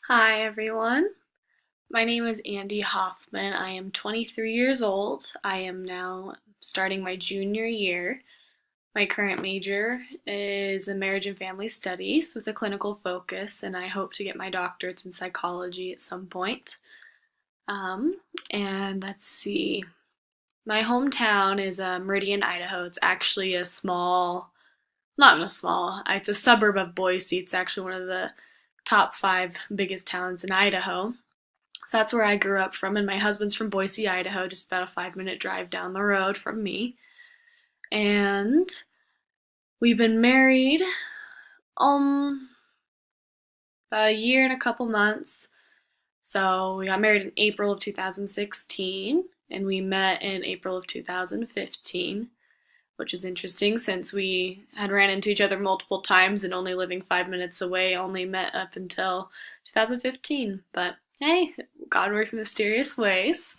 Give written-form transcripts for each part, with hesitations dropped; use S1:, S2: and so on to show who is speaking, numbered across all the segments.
S1: Hi everyone. My name is Andy Hoffman. I am 23 years old. I am now starting my junior year. My current major is in marriage and family studies with a clinical focus, and I hope to get my doctorates in psychology at some point. Um, and let's see. My hometown is Meridian, Idaho. It's actually a small, not in a small, it's a suburb of Boise. It's actually one of the top five biggest towns in Idaho. So that's where I grew up from, and my husband's from Boise, Idaho, just about a 5 minute drive down the road from me. And we've been married um about a year and a couple months. So we got married in April of 2016, and we met in April of 2015, which is interesting since we had ran into each other multiple times and only living 5 minutes away, only met up until 2015. But hey, God works in mysterious ways.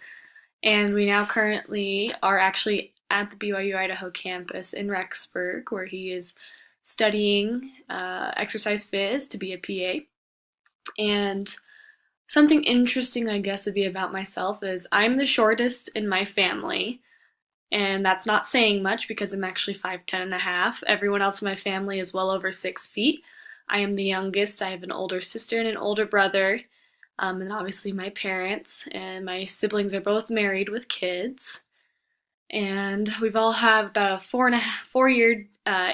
S1: And we now currently are actually at the BYU Idaho campus in Rexburg, where he is studying exercise phys to be a PA. And something interesting, I guess, would be about myself is I'm the shortest in my family. And that's not saying much because I'm actually 5'10" and a half. Everyone else in my family is well over 6 feet. I am the youngest. I have an older sister and an older brother, and obviously my parents. And my siblings are both married with kids. And we've all have about a 4 year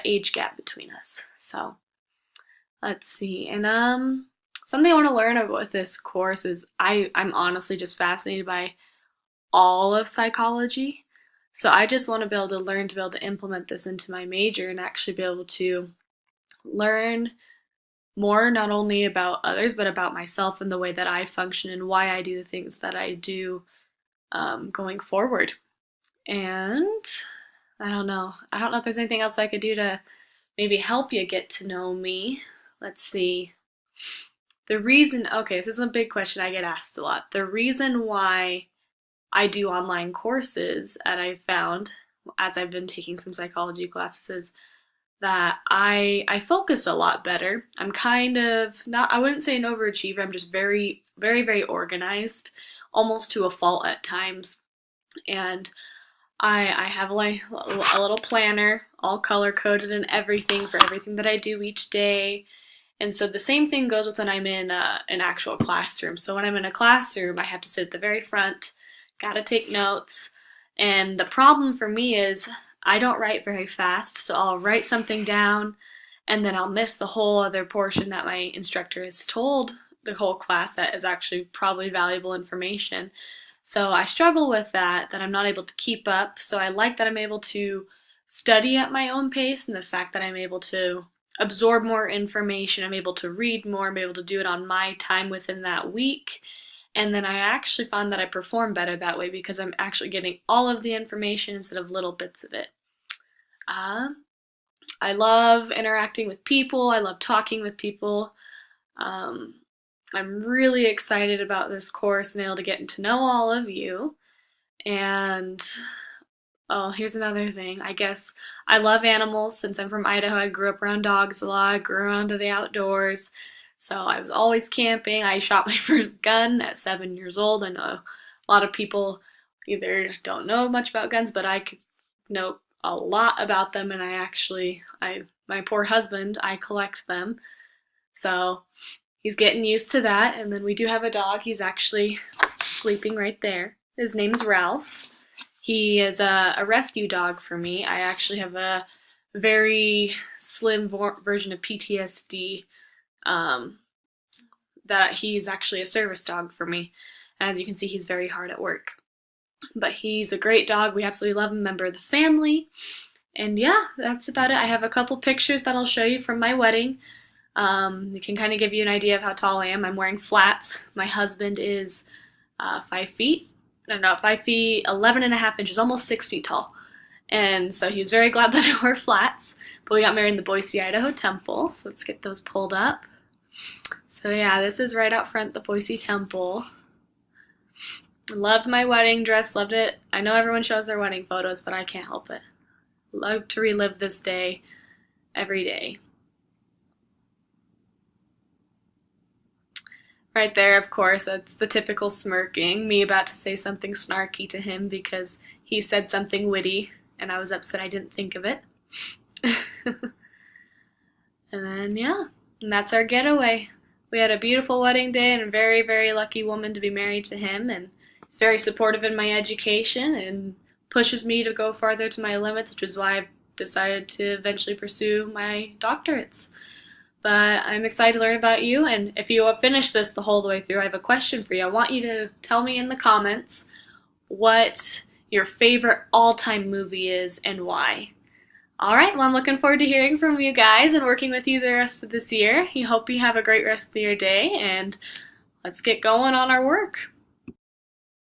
S1: age gap between us. So let's see. And something I want to learn about with this course is I'm honestly just fascinated by all of psychology. So I just want to be able to learn to be able to implement this into my major and actually be able to learn more not only about others but about myself and the way that I function and why I do the things that I do going forward. And I don't know. I don't know if there's anything else I could do to maybe help you get to know me. Let's see. The reason, okay, this is a big question I get asked a lot. The reason why I do online courses, and I've found as I've been taking some psychology classes, is that I focus a lot better. I'm kind of not, I wouldn't say an overachiever. I'm just very, very, very organized, almost to a fault at times. And I have like a little planner, all color coded and everything for everything that I do each day. And so the same thing goes with when I'm in an actual classroom. So when I'm in a classroom, I have to sit at the very front, gotta take notes. And the problem for me is I don't write very fast, so I'll write something down and then I'll miss the whole other portion that my instructor has told the whole class that is actually probably valuable information. So I struggle with that I'm not able to keep up. So I like that I'm able to study at my own pace and the fact that I'm able to absorb more information, I'm able to read more, I'm able to do it on my time within that week. And then I actually find that I perform better that way because I'm actually getting all of the information instead of little bits of it. Uh, I love interacting with people, I love talking with people. Um, I'm really excited about this course and able to get to know all of you. And oh, here's another thing. I guess I love animals. Since I'm from Idaho, I grew up around dogs a lot. I grew around to the outdoors. So I was always camping. I shot my first gun at 7 years old. I know a lot of people either don't know much about guns, but I could know a lot about them. And my poor husband, I collect them. So he's getting used to that. And then we do have a dog. He's actually sleeping right there. His name's Ralph. He is a rescue dog for me. I actually have a very slim version of PTSD um, that he's actually a service dog for me. As you can see, he's very hard at work. But he's a great dog. We absolutely love him, member of the family. And yeah, that's about it. I have a couple pictures that I'll show you from my wedding. It can kind of give you an idea of how tall I am. I'm wearing flats. My husband is 5 feet. No, 5 feet, 11 and a half inches, almost 6 feet tall. And so he was very glad that I wore flats. But we got married in the Boise, Idaho Temple. So let's get those pulled up. So yeah, this is right out front, the Boise Temple. Loved my wedding dress, loved it. I know everyone shows their wedding photos, but I can't help it. Love to relive this day every day. Right there, of course, that's the typical smirking, me about to say something snarky to him because he said something witty and I was upset I didn't think of it. And then, yeah, and that's our getaway. We had a beautiful wedding day and a very, very lucky woman to be married to him. And he's very supportive in my education and pushes me to go farther to my limits, which is why I've decided to eventually pursue my doctorates. But I'm excited to learn about you. And if you have finished this the whole way through, I have a question for you. I want you to tell me in the comments what your favorite all time movie is and why. All right, well, I'm looking forward to hearing from you guys and working with you the rest of this year. I hope you have a great rest of your day, and let's get going on our work.